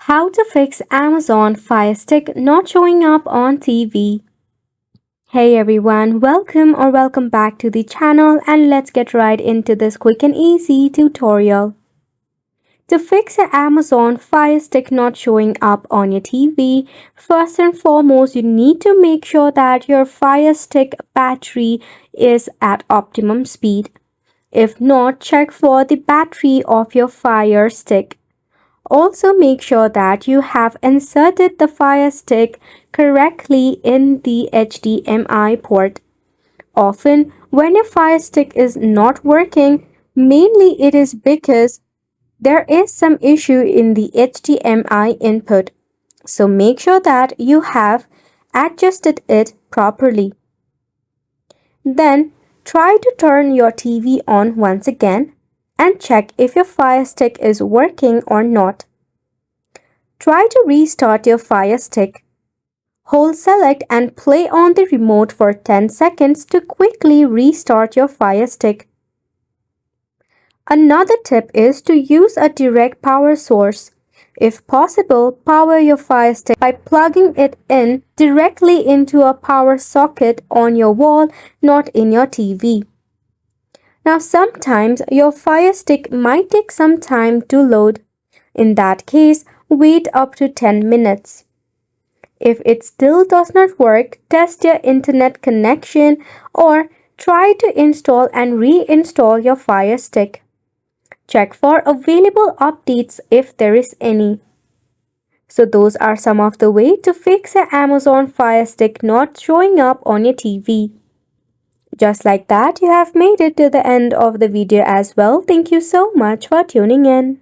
How to fix Amazon Firestick not showing up on TV. Hey everyone, welcome back to the channel, and let's get right into this quick and easy tutorial. To fix an Amazon Firestick not showing up on your TV, first and foremost you need to make sure that your Firestick battery is at optimum speed. If not, check for the battery of your Fire Stick. Also make sure that you have inserted the Fire Stick correctly in the HDMI port. Often, when your Fire Stick is not working, mainly it is because there is some issue in the HDMI input. So make sure that you have adjusted it properly. Then, try to turn your TV on once again and check if your Fire Stick is working or not. Try to restart your Fire Stick. Hold select and play on the remote for 10 seconds to quickly restart your Fire Stick. Another tip is to use a direct power source. If possible, power your Fire Stick by plugging it in directly into a power socket on your wall, not in your TV. Now sometimes your Fire Stick might take some time to load. In that case, wait up to 10 minutes. If it still does not work, test your internet connection or try to install and reinstall your Fire Stick. Check for available updates if there is any. So those are some of the ways to fix an Amazon Fire Stick not showing up on your TV. Just like that, you have made it to the end of the video as well. Thank you so much for tuning in.